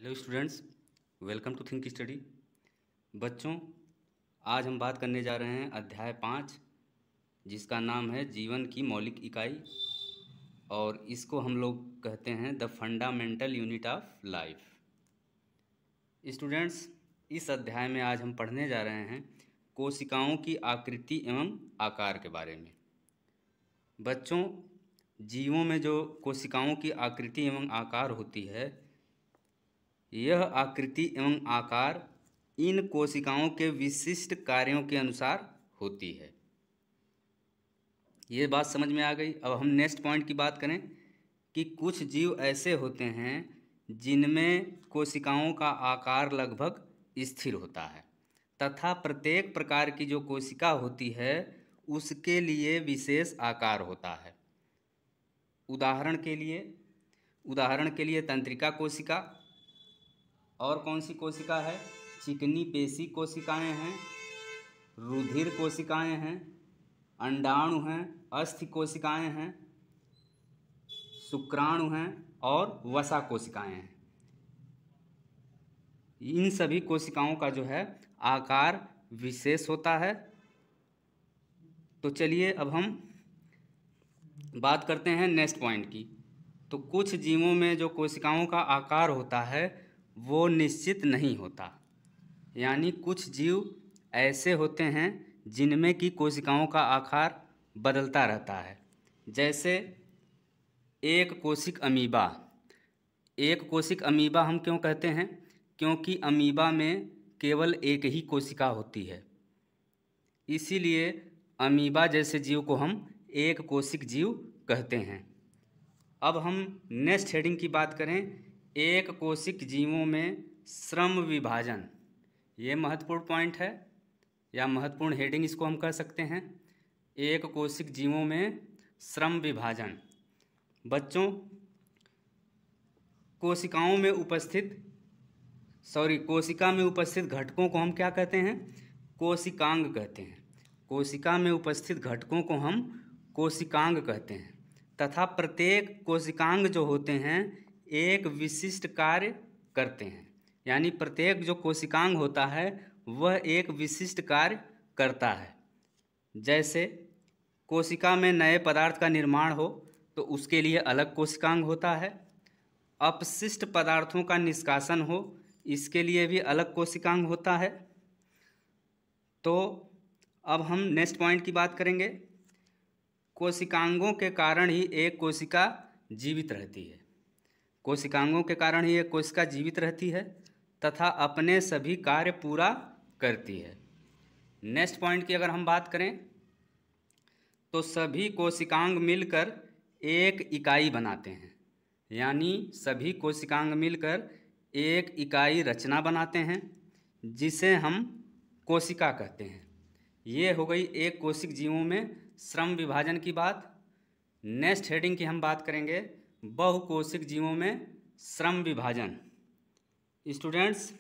Hello students, welcome to think study. बच्चों, आज हम बात करने जा रहे हैं अध्याय 5, जिसका नाम है जीवन की मौलिक इकाई, और इसको हम लोग कहते हैं the fundamental unit of life. Students, इस अध्याय में आज हम पढ़ने जा रहे हैं कोशिकाओं की आकृति एवं आकार के बारे में। बच्चों, जीवों में जो कोशिकाओं की आकृति एवं आकार होती है, यह आकृति एवं आकार इन कोशिकाओं के विशिष्ट कार्यों के अनुसार होती है। ये बात समझ में आ गई। अब हम नेक्स्ट पॉइंट की बात करें कि कुछ जीव ऐसे होते हैं जिनमें कोशिकाओं का आकार लगभग स्थिर होता है तथा प्रत्येक प्रकार की जो कोशिका होती है उसके लिए विशेष आकार होता है। उदाहरण के लिए तंत्रिका कोशिका, और कौन सी कोशिका है, चिकनी पेशी कोशिकाएं हैं, रुधिर कोशिकाएं हैं, अंडाणु हैं, अस्थि कोशिकाएं हैं, शुक्राणु हैं और वसा कोशिकाएं हैं। इन सभी कोशिकाओं का जो है आकार विशेष होता है। तो चलिए अब हम बात करते हैं नेक्स्ट पॉइंट की। तो कुछ जीवों में जो कोशिकाओं का आकार होता है वो निश्चित नहीं होता, यानी कुछ जीव ऐसे होते हैं जिनमें कि कोशिकाओं का आकार बदलता रहता है। जैसे एक कोशिक अमीबा। एक कोशिक अमीबा हम क्यों कहते हैं? क्योंकि अमीबा में केवल एक ही कोशिका होती है, इसीलिए अमीबा जैसे जीव को हम एक कोशिक जीव कहते हैं। अब हम नेक्स्ट हेडिंग की बात करें, एक कोशिक जीवों में श्रम विभाजन। ये महत्वपूर्ण पॉइंट है या महत्वपूर्ण हेडिंग इसको हम कह सकते हैं, एक कोशिक जीवों में श्रम विभाजन। बच्चों, कोशिका में उपस्थित घटकों को हम क्या कहते हैं? कोशिकांग कहते हैं। कोशिका में उपस्थित घटकों को हम कोशिकांग कहते हैं तथा प्रत्येक कोशिकांग जो होते हैं एक विशिष्ट कार्य करते हैं, यानी प्रत्येक जो कोशिकांग होता है वह एक विशिष्ट कार्य करता है। जैसे कोशिका में नए पदार्थ का निर्माण हो तो उसके लिए अलग कोशिकांग होता है, अपशिष्ट पदार्थों का निष्कासन हो इसके लिए भी अलग कोशिकांग होता है। तो अब हम नेक्स्ट पॉइंट की बात करेंगे। कोशिकांगों के कारण ही एक कोशिका जीवित रहती है। कोशिकांगों के कारण ही एक कोशिका जीवित रहती है तथा अपने सभी कार्य पूरा करती है। नेक्स्ट पॉइंट की अगर हम बात करें तो सभी कोशिकांग मिलकर एक इकाई बनाते हैं, यानी सभी कोशिकांग मिलकर एक इकाई रचना बनाते हैं जिसे हम कोशिका कहते हैं। ये हो गई एक कोशिक जीवों में श्रम विभाजन की बात। नेक्स्ट हेडिंग की हम बात करेंगे बहुकोशिक जीवों में श्रम विभाजन। स्टूडेंट्स,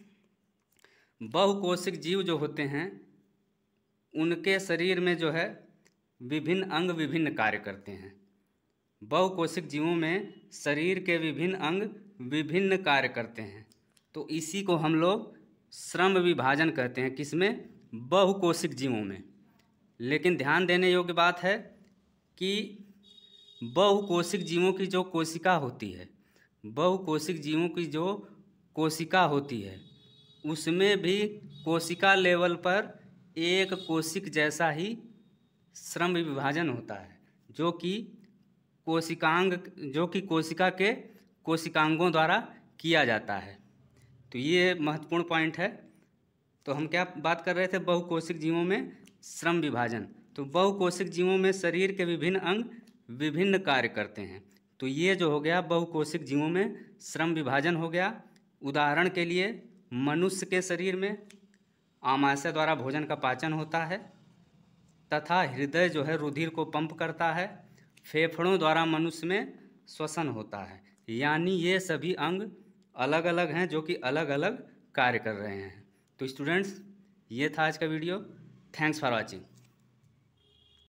बहुकोशिक जीव जो होते हैं उनके शरीर में जो है विभिन्न अंग विभिन्न कार्य करते हैं। बहुकोशिक जीवों में शरीर के विभिन्न अंग विभिन्न कार्य करते हैं, तो इसी को हम लोग श्रम विभाजन कहते हैं। किसमें? बहुकोशिक जीवों में। लेकिन ध्यान देने योग्य बात है कि बहुकोशिक जीवों की जो कोशिका होती है, बहुकोशिक जीवों की जो कोशिका होती है उसमें भी कोशिका लेवल पर एक कोशिक जैसा ही श्रम विभाजन होता है, जो कि कोशिका के कोशिकांगों द्वारा किया जाता है। तो ये महत्वपूर्ण पॉइंट है। तो हम क्या बात कर रहे थे? बहुकोशिक जीवों में श्रम विभाजन। तो बहुकोशिक जीवों में शरीर के विभिन्न अंग विभिन्न कार्य करते हैं, तो ये जो हो गया बहुकोशिक जीवों में श्रम विभाजन हो गया। उदाहरण के लिए मनुष्य के शरीर में आमाशय द्वारा भोजन का पाचन होता है तथा हृदय जो है रुधिर को पंप करता है, फेफड़ों द्वारा मनुष्य में श्वसन होता है, यानी ये सभी अंग अलग अलग हैं जो कि अलग अलग कार्य कर रहे हैं। तो स्टूडेंट्स, ये था आज का वीडियो। Thanks for watching.